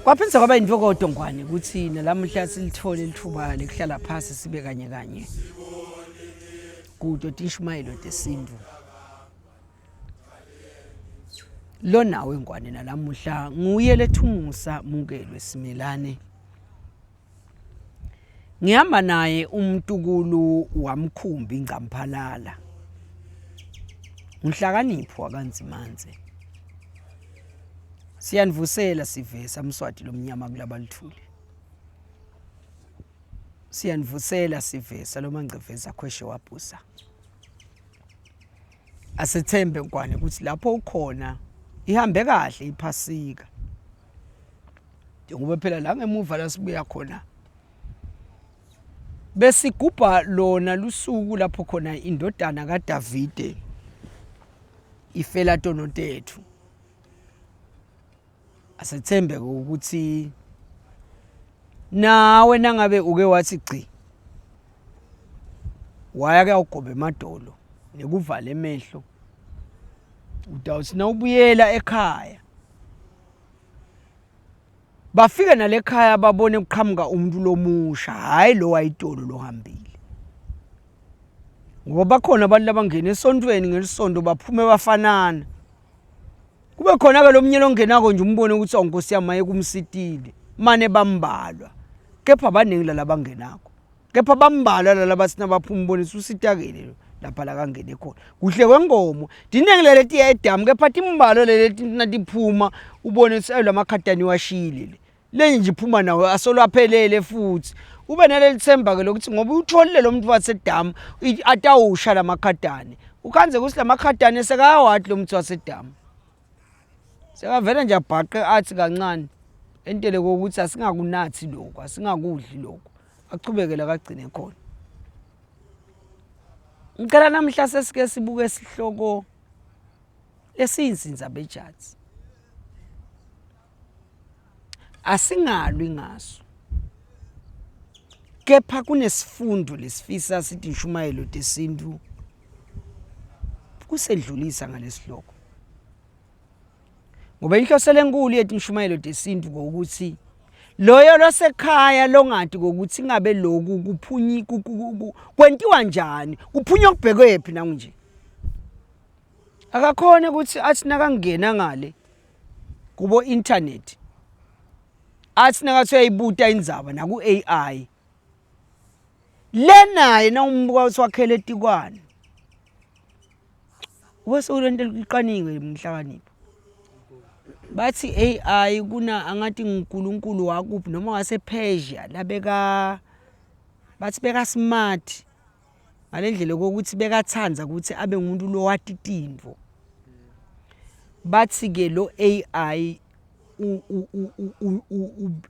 Kwaphinza kwaba intokodo ngwane ukuthi nalamhla silithole lithuba lekuhlala phansi sibe kanye kanye kuDkt Ishumayeli Odesindu. Lo nawe ngwane nalamhla nguye lethumusa Munkelwe Simelane. Ngihamba naye umntukulu wamkhumbi Ngamphalala. Unhlakanipho wakanzimanze. Siyanivusela sivesa Mswati lomnyama kulabalithule. Siyanivusela sivesa lo mangceveza khweshe wabhusa. Asithembe ngwane ukuthi lapho ukhona ihambe kahle iphasika. Ngoba phela la ngemuva la sibuya khona besigubha lona lusuku lapho khona indodana kaDavide ifela tonotethu. Asithembe ukuthi nawe nangabe uke wathi gci waya ke ugobe emadolo nekuvala emehlo udawuthi na ubuyela ekhaya bafike nalekhaya babone kuqhamuka umuntu lomusha hayi lo wayitolo lohambile ngoba bakhona abantu labangena esontweni ngelisondo baphume bafanana. Kube khona ke lo mnyelo ongenako nje umbone ukuthi awunkosi yamaye kumsitile mane bambalwa kepha abaningi lalabangenako kepha bambalwa lalabathina baphuma umbonisa usitakele lapha la kangene khona kuhle kwengomo dinenge lelethi edamu kepha timbalwa lelethi natiphuma ubone ukuthi lamakhatani washile le nje iphuma nawe asolwaphelele futhi ube nalelithemba ke lokuthi ngoba utholile lo muntu wasedamu atawusha lamakhatani ukhanze ukuthi lamakhatani sekayawathi lo muntu wasedamu. Sekavela nje abhaqe athi kancane entele kokuthi asingakunathi lokho asingakudli lokho achubekela kagcine khona. Ngicela namhla sesike sibuke isihloko lesiyinsinza bejazi. Asingalwi ngaso. Kepha kunesifundo lesifisa sithi Ishumayeli Odesindu kusedlulisa ngalesihloko. Ngoba inhloso lenkulu yethi Ishumayeli Odesindu ukuthi loyo losekhaya longathi ukuthi ngabe lokhu kuphunyi kwentiwa njani kuphunywa kubhekwe phi nanje akakhona ukuthi athi nakangena ngale kubo internet athi nakathi uyayibuta indzaba naku AI lenaye na umbuka wakhele etikwane wese ulento liqaniwe emhlakanipho. Bathi AI kuna angathi nguNkulunkulu wakuphi noma wasePersia labeka bathi beka smart ngalendlela kokuthi bekathanza ukuthi abe umuntu lo watitindvo. Bathi ke lo AI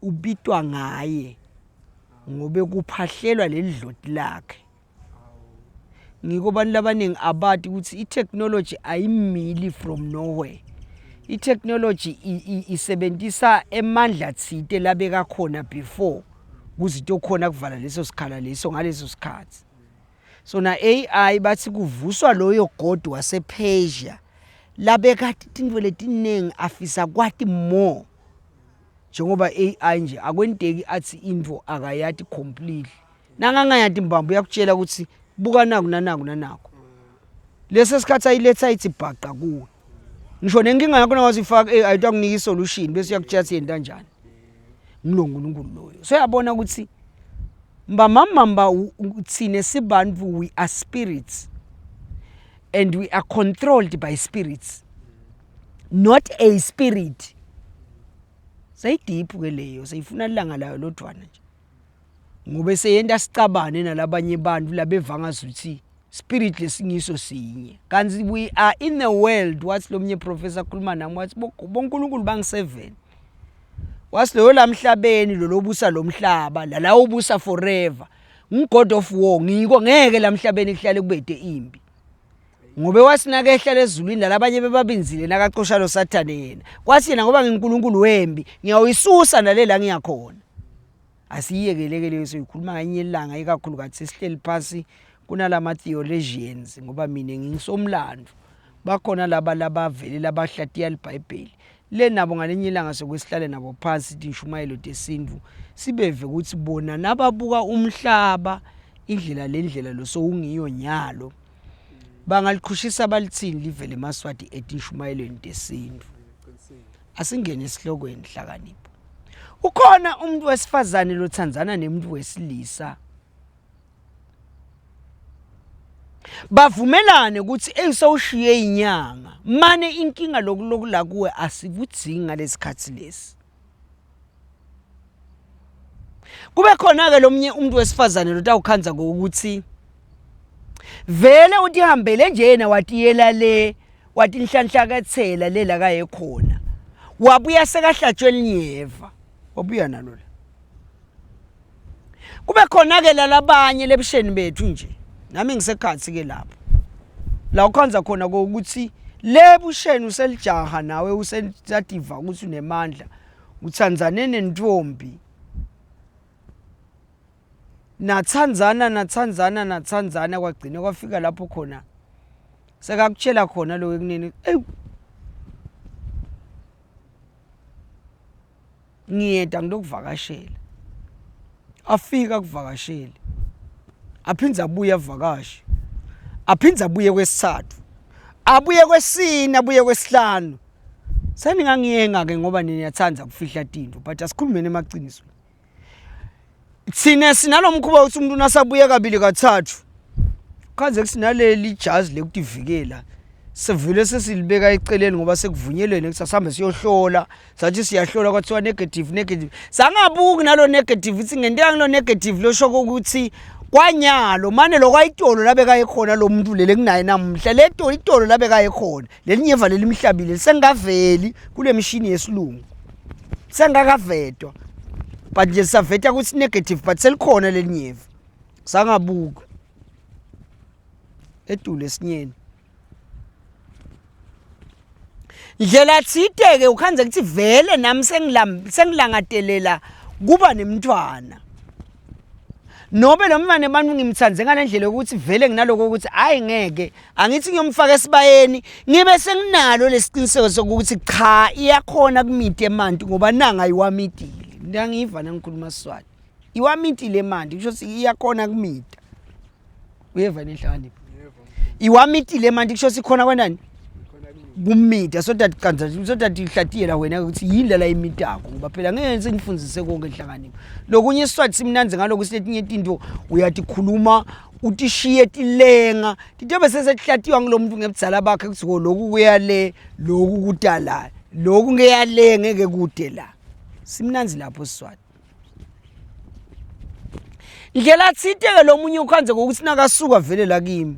ubitwa ngaye ngobe kuphahlelwa lelidloti lakhe. Ngiko abantu labaningi abathi ukuthi itechnology ayimili from nowhere. I-technology isebenzisa emandla thite labeka khona before kuzito khona kuvala leso sikhala leso ngaleso sikhathi. So na AI bathi kuvuswa loyo god wasePersia labeka tintfo letinengi afisa kwati more njengoba AI nje akwenteki athi info akayati completely nangangayati mbambo yakutshela ukuthi buka naku nanako leso sikhathi ayiletha ithi bhaqa kuwe. Ngisho nenkinga yakho nawazifaka AI itakunika isolution bese yakutshela yenta kanjani nguNkulunkulu loyo. So yabona ukuthi mbamamba uthine sibantu we are spirits and we are controlled by spirits not a spirit. Sayideep ke leyo sayifuna ilanga layo lodwana nje ngobe seyenta sicabane nalabanye abantu labevanga ukuthi spirit lesingiso sinye kanzi we are in the world. Wathi lo mnye professor khuluma nami wathi bonkulunkulu bangi7 wathi lo lamhlabeni lo lobusa lomhlaba la ubusa forever ngugod of war ngiko ngeke lamhlabeni kuhlale kubede impi ngobe wasinaka ehlala ezulwini labanye bebabinzile nakaqosha lo Sathane yena kwathi yena ngoba ngiNkulunkulu wembi ngiyawisusa nalela ngiyakhona asiyekelekele soyikhuluma nganye ilanga ikakhulu kathi sesihleli phasi kunalama theologians ngoba mina ngingisomlando bakhona laba vele labahlatiya iBhayibheli le nabo ngalenye ilanga sokwesihlale nabo phansi inshumayelo tesintu sibeve ukuthi bona nababuka umhlaba indlela lo sowungiyo nyalo bangaliqhushisa balithini livele eMaswati ethi inshumayelweni tesintu asingene esihlokweni hlakanipho ukhona umuntu wesifazane lothandzana nemuntu wesilisa bavumelane ukuthi esawushiye inyanga mane inkinga lokula kuwe asivudzinga lesikhathi lesi kube khona ke lomnye umuntu wesifazane lotawukhanza ngokuthi vele utihambele nje yena watiyela le wathi inhlanhlakathela lela kaye khona wabuya sekahlatshwe linyeva wabuya nalo kube khona ke lalabanye lebusheni bethu nje nami ngisekhathi ke lapho la ukhanza khona ukuthi lebusheni uselijaha nawe uselidativa ukuthi unemandla uthandzane nentombi nathandzana kwagcina kwafika lapho khona sekakutshela khona lo ekunene ngiyeda ngilokuvakashela afika kuvakashela aphinza abuye avakashe aphinza abuye kwesithathu abuye kwesine abuye kwesihlanu seningangiyenga ke ngoba niyathanda kufihla tinto but asikhulumeni emaqiniso thina sinalomkhuba ukuthi umuntu nasabuye kabili kathathu kaze kusinaleli ijazi lekutivikela sevule sesilibeka eceleni ngoba sekuvunyelweni ukuthi asihambe siyohlola sathi siyahlola kwathiwa negative sangabuki nalo negative ithi ngento ngalo negative lo shoko ukuthi kwanyalo manje lokwayitolo labeka ekhona lo muntu lele kunaye namhla leto itolo labeka ekhona lelinyeva lelimhlabile sengaveli kule machine yesilungu sengakavetwa but nje saveta ukuthi negative but selikhona lelinyeva sangabuka etule sinyeni ndlela thiteke ukhanze ukuthi vele nami sengilangadelela kuba nemntwana nobe lo mntwana manje ngimthandze ngalendlela ukuthi vele nginaloko ukuthi hayi ngeke angithi ngiyomfaka esibayeni ngibe senginalo lesiqiniseko sokuthi cha iyakhona kumite emanti ngoba nanga ayiwamitile ngiyangiva nangikhuluma Siswati iwamitile emanti kusho ukuthi iyakhona kumita uyeva nenhlakanipho iwamitile emanti kusho ukuthi khona kwenani kumita so that ihlatiye la wena ukuthi yindlela yemitako ngoba phela ngeke sengifundzise konke enhlakanipho lokunye iSiswati simnanze ngaloko siletinye into uyathi khuluma utishiye tilenga titobe sesehlathiwa ngulomuntu ngebudzala bakhe kuthi lokhu kuyale lokhu kudala lokhu ngeyale ngeke kude la simnanzi lapho Siswati ndlela thiteke lo munye ukhanze ngokuthi nakasuka vele la kimi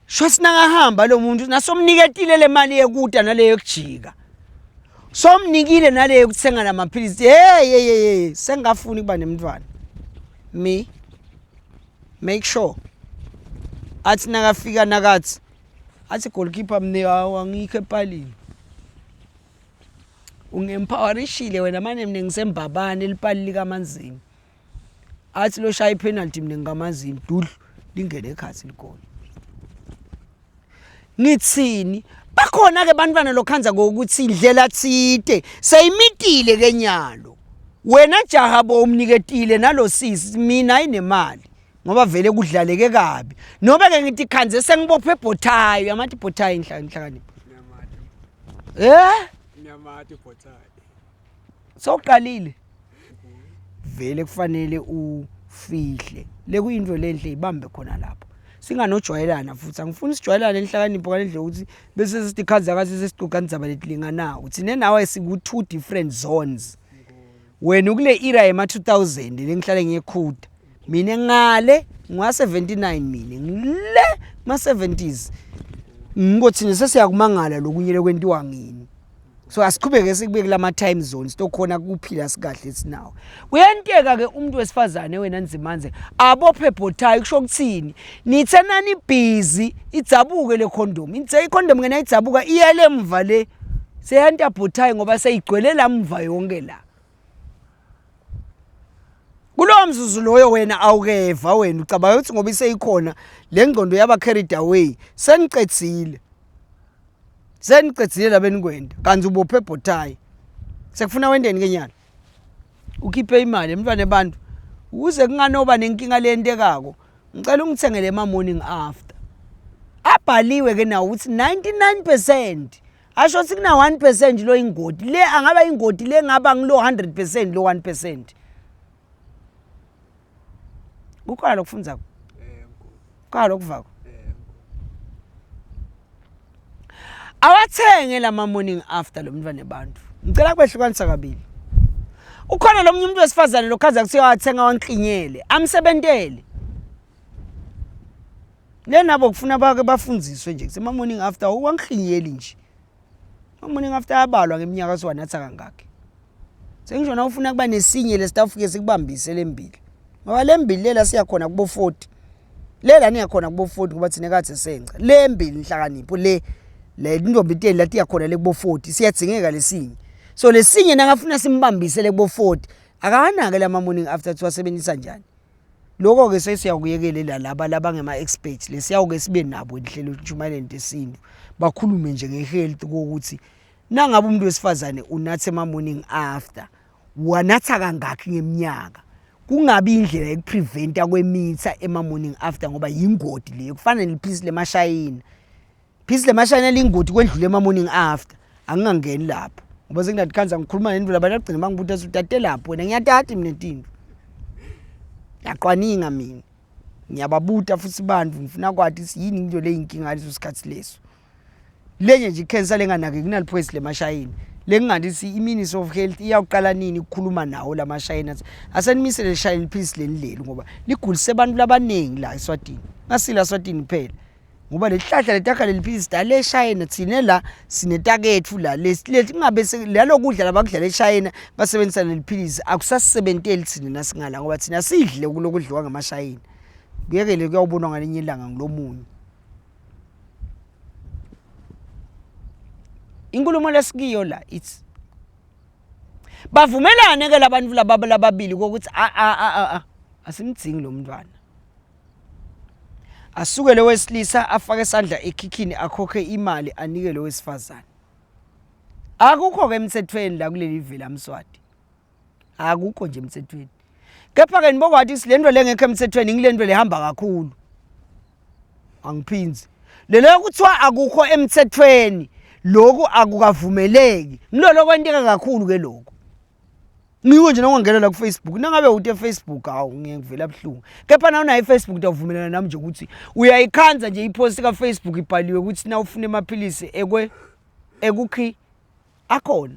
sho sinangahamba lo muntu nasomniketile le mali yekuda naleyo kujika somnikile naleyo kuthenga namaphilisi hey sengafuni kuba nemntwana me make sure athi nakafika nakathi athi goalkeeper mne wangikho epalini ungempowerishile wena manje mine ngisembabane elipali likamanzini athi lo shaya ipenalty mine ngamanzini dudlu lingene ekhathi likona ngitsini bakhona ke bantwana lokhanza ngokuthi indlela thite seyimitile kenyalo wena jaha bo umniketile nalo sisi mina ayinemali ngoba vele kudlaleke kabi nobe ke ngithi khanze sengibophe ebhothayo amathi ibhothayo inhlakanipho nyamati ibhothayo soqalile vele kufanele ufihle lekuyinto lenhle ibambe khona lapho singanojwayelana futhi angifuni sijwayelane enhlakanipho ngalendlela ukuthi bese sitikhaza kathi sesiqoqa indzaba letilinganayo uthi nenawe siku two different zones wena ukule era yema 2000 lengihlale ngiyekhuda mina ngale ngwa 79 mina ngile ma 70s ngothini sesiyakumangala lokunyele kwentiwa ngini So asiqhubeke sikubeke lama time zones tokhona kuphila sikahle sinawo. Uyenteka ke umuntu wesifazane wena Nzimanze abophe bothayi kusho ukuthini? Nithenani busy idzabuke le condom. Intse icondom ngena idzabuka iyele emva le. Seyanta bothayi ngoba seyigcwele lamva yonke la. Kulowo mzuzu loyo wena awukeva wena ucabanga ukuthi ngoba iseyikhona le ngqondo yaba carried away seniqedzile. Seniqedzile labeni kwenda kanti ubophe bothayi. Sekufuna wendeni kenyana. Ukhiphe imali emntwana ebantu ukuze kunganoba nenkinga lentekako. Ngicela ungithengele morning after. Abhaliwe ke nawo ukuthi 99% asho ukuthi kuna 1% lo ingoti le angaba ingoti le ngaba ngilo 100% lo 1%. Ukhona lokufunza. Ukhona lokuvako. Awathenge lama morning after lo mntwana ebantu. Ngicela kubehlukanisa kabili. Ukhona lo umuntu wesifazane lokhaza kuthiwa wathenga wanklinyele, amsebentele. Lenabo kufuna bake bafundziswe nje kusema morning after wanklinyeli nje. Morning after abalwa ngeminyaka sowanatha kangaki. Sengisho na ufuna kuba nesinye lesitafike sikubambise lembili. Ngoba lembili lela siyakhona kubo 40. Lela niyakhona kubo 40 kuba thina kathi senca. Lembili inhlakanipho le ntombi inteli lathi yakhona le kubo 40 siyadzingeka lesinye. So lesinye nangafuna simbambise le kubo 40 akanake lama morning after siwasebenzisa njani. Lokho ke sesiyakuyekela laba ngema experts lesiyawuke sibe nabo inhlelo entshumayelo yesintu bakhulume nje ngehealth ukuthi nangabe umuntu wesifazane unathe ama morning after wanatha kangaki ngeminyaka kungabi indlela yokupreventa kwemitha ema morning after ngoba yingoti leyo kufana neliphisi lemashayina. Phisi lemashayina lingoti kwendlule ema morning after angingangeni lapho ngoba sekungadikhanza ngikhuluma nendlu abagcina bangibuta ukuthi utate lapho wena ngiyatata mina into yaqwaninga mina ngiyababuta futhi bantu ngifuna kwathi yini into le inkinga ngaleso sikhathi leso lenye nje cancer lenganake kunaliphoyisi lemashayina lengingathi iMinistry of Health iyaqala nini ukukhuluma nawo lamashayina asenimisele leshayina liphisi lenileli ngoba ligulise abantu labaningi la eSwatini ngasila eSwatini kuphela ngoba lehlahla letakha leliphisi dale eShayina thina la sinetakethu la lethi kungabe lalokudla labakudla eShayina basebenzisa leliphilisi akusasebenteli thina nasingala ngoba thina sidle kulokudliwa ngamashayina kuyekele kuyawubonwa ngalinye ilanga ngilomunye. Inkulumo lesikiyo la it's bavumelane ke labantu lababili ukuthi asimdzingi lo mntwana asuke lo wesilisa afake isandla ekhikhini akhokhe imali anike lo wesifazane. Akukho ke emthethweni la kuleli vila Mswati. Akukho nje emthethweni. Kepha ke nibonga wathi silento lengekho emthethweni ngilento lehamba kakhulu. Angiphinzi. Lelo kuthiwa akukho emthethweni lokho akukavumeleki. Ngilolo kwenteka kakhulu ke lokho. Ngiyo nje nongangena la ku Facebook nangabe uthi eFacebook awu ngiyengivela ebhlungu. Kepha nawo na eFacebook uyavumelana nami nje ukuthi uyayikhanza nje ipost ka Facebook ibhaliwe ukuthi na ufuna emaphilisi ekukhi akhona.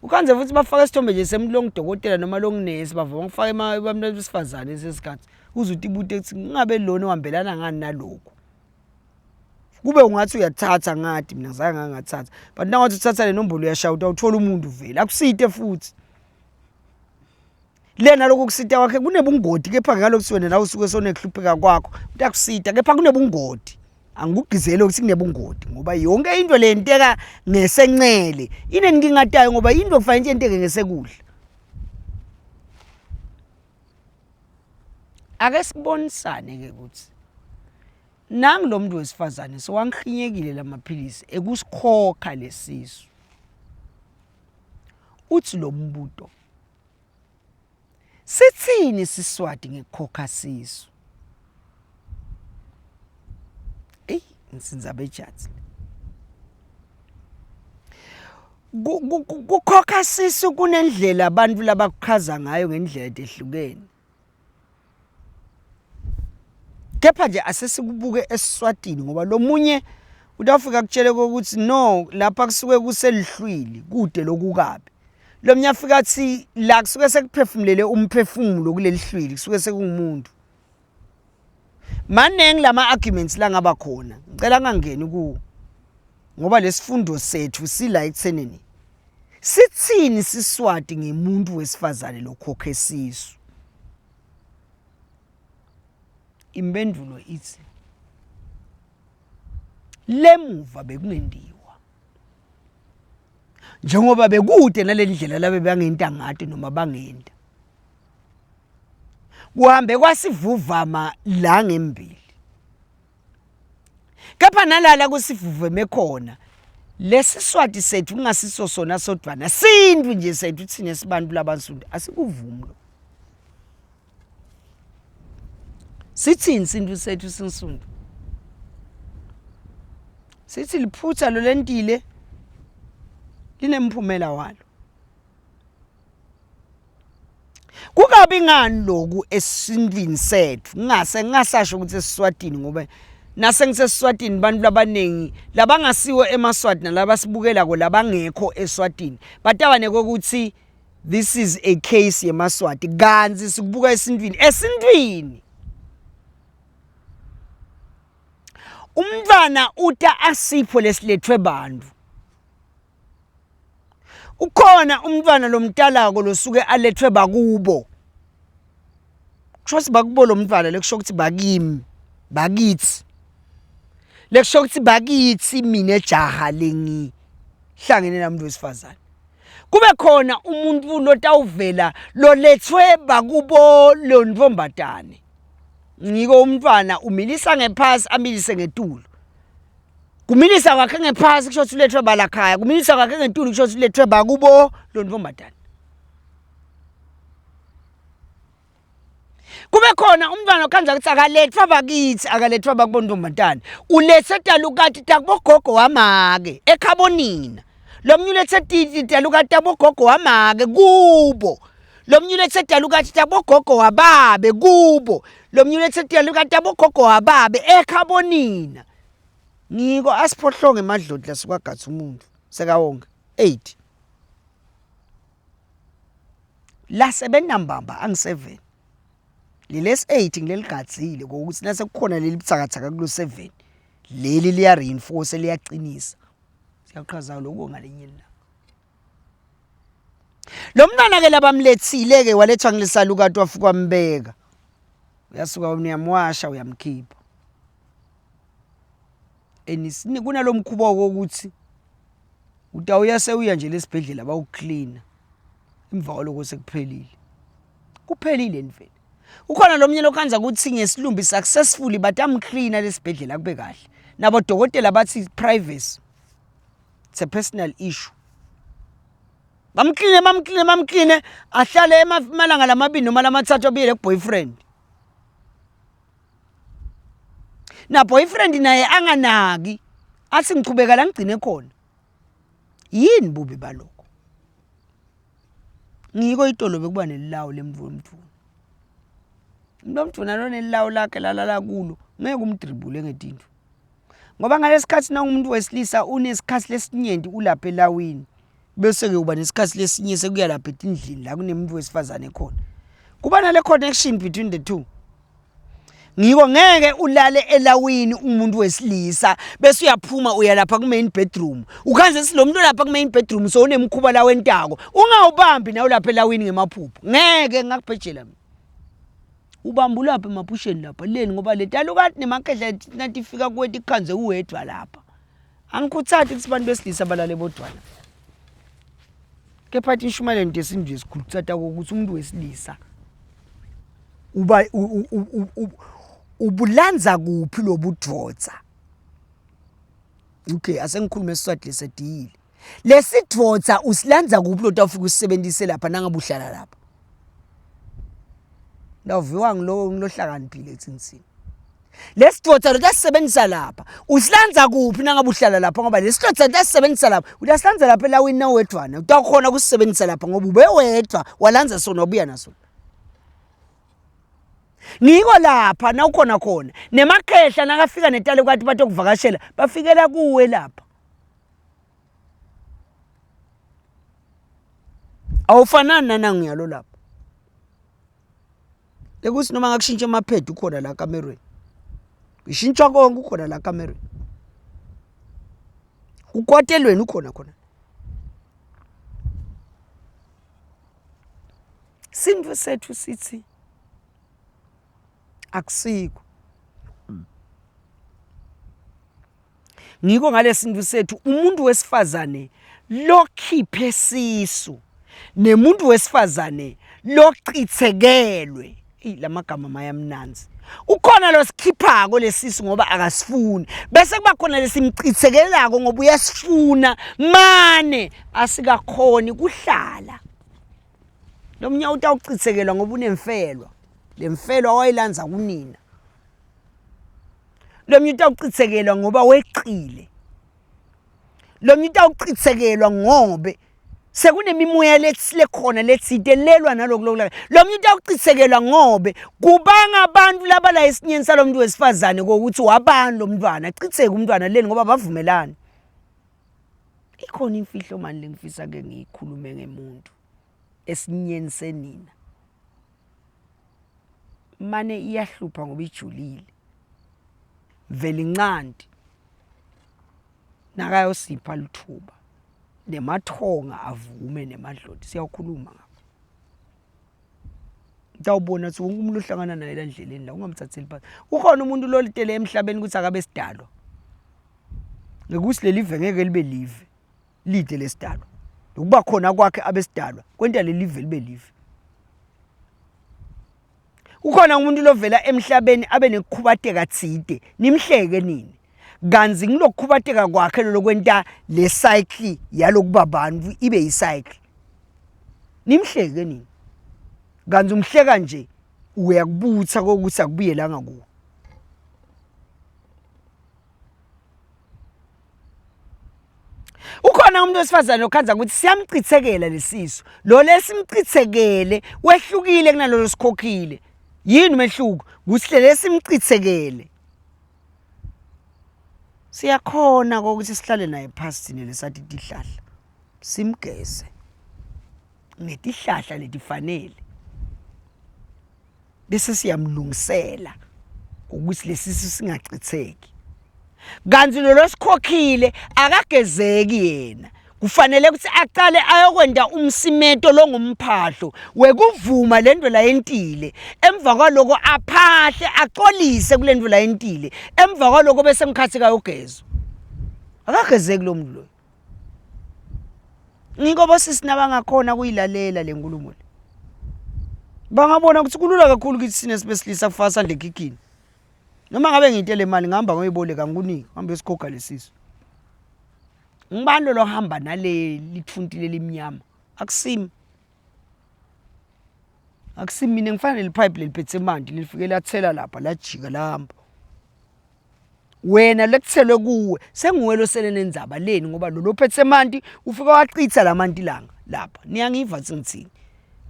Ukhanze futhi bafaka isithombe nje semlong dokotela noma long nurse bavuma ukufaka abantu besifazane sesikhathi uzuthi ibute ethi ngingabe lona ohambelana ngani nalokho. Kube ungathi uyathatha ngathi mina ngizange ngathatha but nangathi uthatha le nombolo uyashawuta uthola umuntu vele akusite futhi. Lena lokusita kwakhe kunebungoti kepha ngalokho wena la usuke sonehlupheka kwakho uyakusita kepha kunebungoti angikugizele ukuthi kunebungoti ngoba yonke into lenteka ngesencele inenkinga tayo ngoba into kufanele inteke ngesekudla. Ake sibonisane ke ukuthi nangi lo muntu wesifazane sowangikhinyekile lamaphilisi ekusikhokha lesisu uthi lo mbuto sithini Siswati ngekukhokha sisu ngisinza bejathi kukhokha sisu kunendlela abantu labakukhaza ngayo ngendlela ehlukene. Kepha nje asesikubuke eSwatini ngoba lo munye utafika kutshele ukuthi no lapha kusuke kuselihlwili kude lokukabi. Lo mnya afika athi la kusuke sekuphefumulele umphefumulo kuleli hlwili kusuke sekumuntu. Manengi lama arguments la ngaba khona ngicela ngangeni kuwo ngoba lesifundo sethu sila ekuthenini sithini siswati ngemuntu wesifazane lokhokhe sisu. Impendulo ithi lemuva bekunendiwa njengoba bekude nalendlela labe bangenta ngathi noma bangenta kuhambe kwasivuvama la ngembili kepha nalala kusivuveme khona lesiswati sethu kungasiso sona sodwana sindwi nje sethu thina sibantu labansundu asikuvumi lo. Sithini sindwi sethu sinsundu? Sithi liphutha lo lentile linemphumela walo. Kukabi ngani lokhu esindwini sethu ngingasasho ukuthi esiswatini ngoba nase ngisesiswatini bantu labanengi labangasiwe emaswati nalaba sibukela ko labangekho eswatini batawane ukuthi this is a case yemaswati kanzi sikubuka esindwini umntwana uta asipho lesilethwe bantu. Ukhona umntwana lomtalako losuke alethwe bakubo. Kusho sibakubo lo mntwana lekusho ukuthi bakimi, bakithi. Lekusho ukuthi bakithi mina ejaha lengihlangene namuntu wesifazane. Kube khona umuntu lotawuvela lolethwe bakubo lo ntombatane. Ngiko umntwana umilisa ngephasi amilise ngetulo. Kumilisa kwakhe ngephasi kusho ukuthi ulethwe balakhaya, kumilisa kwakhe ngetulo kusho ukuthi ulethwe bakubo lo ntombatane. Kube khona umntwana okhanza ukuthi akalethwa bakithi, akalethwa bakubo ntombatane. Ulethe talukati takubogogo wamake ekhabonina. Lo mnyulethe titi talukati takubogogo wamake kubo. Lo mnyulethe talukati takubogogo wababe kubo. Lo mnyulethe talukati takubogogo wababe ekhabonina. Ngiko asiphohlonge emadlodla sikwagatha umuntu sekawonke 8 la sebenambamba angi7 lelesi 8 ngileligadzile ngokuthi nase kukhona leli buthakathaka kulo 7 leli liya reinforce liyaqinisa siyaqhaza lokho ngalenye la lo mntwana ke labamlethile ke walethwa ngilesalukati wafuka mbeka uyasuka uyamwasha uyamkhipha enisini kunalomkhubo ukuthi utawuya sewuya nje lesibhedlela bawucleana emva kwaloko sekuphelile kuphelile nivele ukhona lomnye lokhanza ukuthi ngesilumbi successfully batamcleana lesibhedlela kube kahle nabo dokotela bathi privacy it's a personal issue bamcleane ahlale emalanga lamabili noma lamathathu abuyele kuboyfriend na boyfriend naye anganaki athi ngichubeka la ngigcine khona yini bubi baloko ngiko itolo bekuba nelilawo lemntwana umntwana nelilawo lakhe lalala kulo ngeke umdribule ngetinto ngoba ngalesikhathi na umuntu wesilisa unesikhathi lesinyenti ulapha elawini bese ke uba nesikhathi lesinye sekuya lapha etindlini la kunemuntu wesifazane khona kuba nale connection between the two. Ngiko ngeke ulale elawini umuntu wesilisa bese uyaphuma uya lapha ku main bedroom ukhanze silomuntu lapha ku main bedroom so unemkhuba la wentako ungawubambi nawe lapha elawini ngemaphupho ngeke ngakubhejela mina ubamba lapha emaphusheni lapha leni ngoba letalukati nemakhehla nathi fika kuwethi ikhanze uwedwa lapha angikuthathi ukuthi abantu besilisa balale bodwana kepha ishumayela ntesinje sikhulutsata ukuthi umuntu wesilisa uba ubulanza kuphi lobudvodza okay asengikhuluma esiswati lesedile lesidvodza usilanza kuphi lotawufika usebenzise lapha nangabuhlala lapha ndaviwa ngilohlakaniphile etsinsini lesidvodza lotasebenzisa lapha usilanza kuphi nangabuhlala lapha ngoba lesidvodza lotasebenzisa lapha utasilanza lapha elawini nawedwana utakhona kusebenzisa lapha ngoba ube wedwa walanza sona ubuya naso ngiko lapha na ukhona khona nemakhehla nakafika netale kwathi batokuvakashela bafikela kuwe lapha awufanani nanangiyalo lapha lekuthi noma ngakushintsha amaphedi ukhona la kamerweni ishintshwa konke ukhona la kamerweni Ukhotelweni ukhona khona. Sindwe sethu sithi akusikho. Ngiko ngalesinto sethu umuntu wesifazane lokhiphe sisu nemuntu wesifazane lochithekelwe. Lamagama mayamnanzi. Ukhona lo sikhiphako lesisu ngoba akasifuni bese kuba khona lesimchithekelako ngoba uyasifuna mane asikakhoni kuhlala. Lomnye utawuchithekelwa ngoba unemfelwa. Lemfelwa wayilanza kunina. Lomnye utawuchithekelwa ngoba weqile. Lomnye utawuchithekelwa ngobe sekunemimoya lekhona letsitelelwa nalokulokula. Lomnye utawuchithekelwa ngobe kubanga abantu laba la esinyeni salomuntu wesifazane ukuthi wabani lo mntwana achitheke umntwana leni ngoba bavumelana. Ikhona imfihlo manje lengifisa ke ngiyikhulume ngemuntu esinyeni senina. Mane iyahlupha ngoba ijulile. Vele incandi nakayosipha lithuba nemathonga avume nemadloti siyawukhuluma ngakho. Utawubona ukuthi wonke umuntu ohlangana naye la ndleleni la ungamthatheli phansi. Ukhona umuntu lo litele emhlabeni ukuthi akabe sidalwa. Ngekuthi leli live ngeke libe live lide lesidalwa. Ukuba khona kwakhe abesidalwa kwenta leli live libe live. Ukhona umuntu lovela emhlabeni abe nekukhubateka tside nimhleke nini. Ganzi ngilokukhubateka kwakhe lokwenta le cycle yalokuba abantu ibe yicycle. Nimhleke nini. Ganzi umhleka nje uyakubutha ukuthi akubuye la ngakuwo. Ukhona umuntu wesifazane okhanza ukuthi siyamchithekela lesisu. Lo lesimchithekele wehlukile kunalolo sikhokhile. Yini mehluko? Ukuthi lesimchithekele. Siyakhona ukuthi sihlale naye phansi lesathi tihlahla. Simgese. Netihlahla letifanele. Bese siyamlungisela ukuthi lesisu singachitheki. Ganzi lo sikhokhile akagezeki yena. Kufanele ukuthi aqale ayokwenda umsimeto lo ngumphahlo wekuvuma lento la yentile. Emva kwaloko aphahle axolise kulento la yentile. Emva kwaloko bese ngikhathi kayogezwa. Akagezeki lo muntu lo. Ngikobo sisina bangakhona kuyilalela lenkulumo le. Bangabona ukuthi kulula kakhulu ukuthi sine sibesilisa kufasa sandle ekhikhini. Noma ngabe ngintele imali ngihamba ngoyiboleka ngikunike ngihambe esikhokha lesizwe. Ngibani lo hamba nale lithuntile limnyama akusimi. Akusimi mina ngifanele ipipe leliphethe manje lifike lathela lapha lajika lahamba. Wena lekuthelwe kuwe senguwe lo sele nenzaba leni ngoba lo lophethe manti ufika wachitha lamanti langa lapha. Niyangiva ngithini?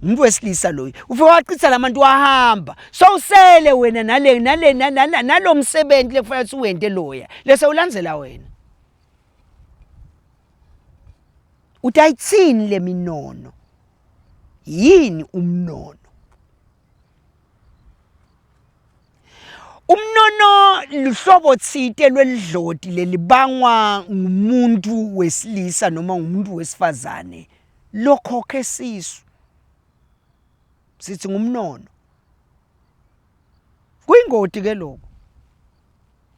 Umuntu wesilisa lo ufika wachitha lamanti wahamba. So usele wena nalomsebenzi lekufanele ukuthi uwente loya. Lese ulandzela wena. Utayitsini le minono. Yini umnono? Umnono luhlobo tsite lwelidloti lelibangwa ngumuntu wesilisa noma ngumuntu wesifazane lokhokhe sisu. Sithi ngumnono. Kuyingoti ke lokho.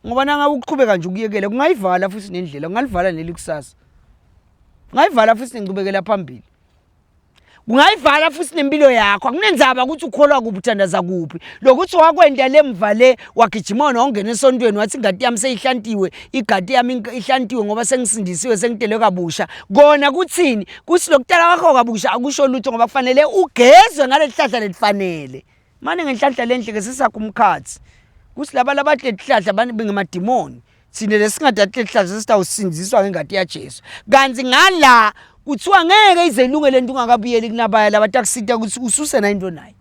Ngoba nanga ukuqhubeka nje ukuyekela kungayivala futhi nendlela ungalivala nelikusasa. Ungayivala futhi ngicubekela phambili. Ungayivala futhi nempilo yakho. Akunenzaba ukuthi ukholwa kuphi uthandaza kuphi. Lokuthi wakwenda lemva le wagijima ongena esontweni wathi ingadi yami seyihlantiwe, igadi yami ihlantiwe ngoba sengisindisiwe sengitelwe kabusha. Kona kuthini? Kuthi lokutala kwakho kabusha akusho lutho ngoba kufanele ugezwe ngalesihlahla lelifanele. Manje ngenhlahla lenhle ke sisakho umkhathi. Kuthi laba labahle ihlahla abantu bengemadimoni. Sine lesingadathe ihlahla sesitawusindiswa ngengadi yaJesu. Kanzi ngala kuthiwa ngeke ize ilungele into ungakabuyeli kunabaya labatakusita ukuthi ususe na into naye.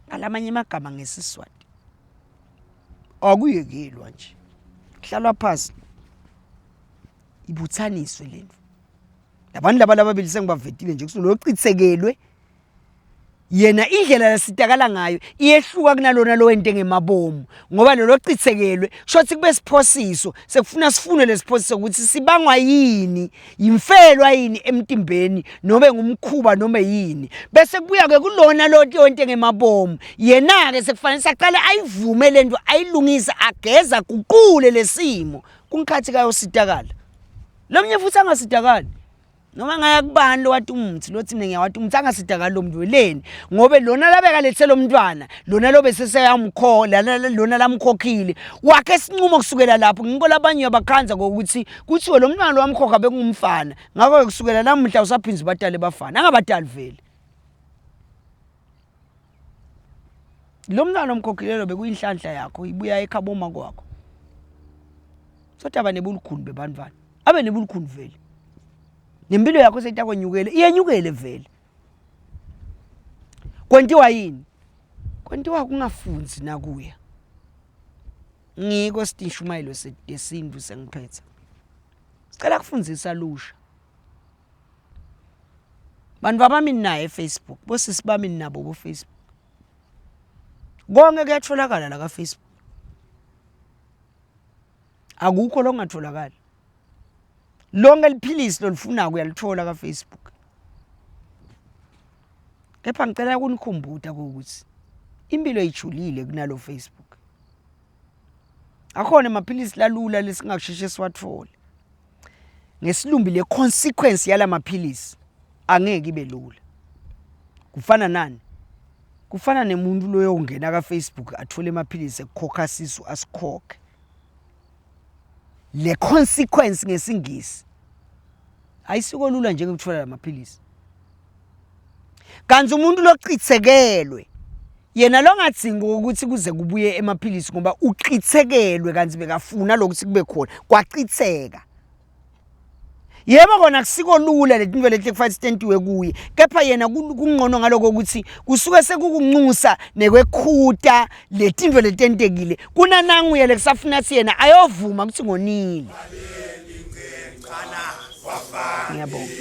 Alamanye amagama ngesiswati. Akuyekelwa nje. Kuhlalwa phansi. Ibuthaniswe lento. Labantu laba lababili sengibavetile nje kusulo lochithekelwe yena indlela lesitakala ngayo iyehluka kunalona lo wente ngemabomu ngoba lo locithekelwe shothi kube siphosiso sekufuna sifune lesiphosiso ukuthi sibangwa yini imfelwa yini emtimbeni noma ngumkhuba noma yini bese kubuya ke kulona lo wente ngemabomu yena ke sekufanele saqale ayivume lento ayilungisa ageza kuqule lesimo kunkhathi kayo sitakala lomnye futhi angasitakali noma ngaya kubani lo wathi umuthi lothi mina ngiyawathi umuthi angasitakali lo muntu weleni ngobe lona labeka lethelo umntwana lona lo bese seyamkhola lona lamkhokhile wakhe sinqumo kusukela lapho ngiko labanye abakhanza ngokuthi kuthiwe lo mntwana lo wamkhokha bekungumfana ngakho kusukela namhla usaphinza batale bafana angabatali vele lo mntwana omkhokhilelo bekuyinhlanhla yakho ibuya ekhaboma kwakho sothi abanebulukhuni bebantwana abe nebulukhuni vele nempilo yakho seyitakonyukele iyenyukele vele kwentiwa yini kwentiwa kungafunzi nakuya ngiko sitishumayelo sesintu sengiphetha sicela kufundzisa lusha bantu bami naye Facebook bosisi bami nabo bo Facebook konke kuyatholakala la ka Facebook akukho longatholakala lonke liphilisi lolifuna kuyalithola ka Facebook kepha ngicela ukunikhumbuza ukuthi impilo ijulile kunalo Facebook akhona amaphilisi lalula lesingasheshe siwathole ngesilumbi le consequence yala maphilisi angeke ibe lula kufana nani kufana nemuntu loyo ungena ka Facebook athole amaphilisi ekukhokha sisu asikhokhe le consequence ngesingisi ayisiko lula nje ukuthola lamaphilisi kanzi umuntu lochithekelwe yena longadzingi ukuthi kuze kubuye emaphilisi ngoba uchithekelwe kanzi bekafuna lokuthi kube khona kwachitheka yebo kona kusiko lula letinto leti kufanele sitentiwe kuye kepha yena kungcono ngaloko ukuthi kusuke sekukunxusa nekwekhuta letinto letentekile kuna nanguye lekusafuna si yena ayovuma ukuthi ngonile ngiyabonga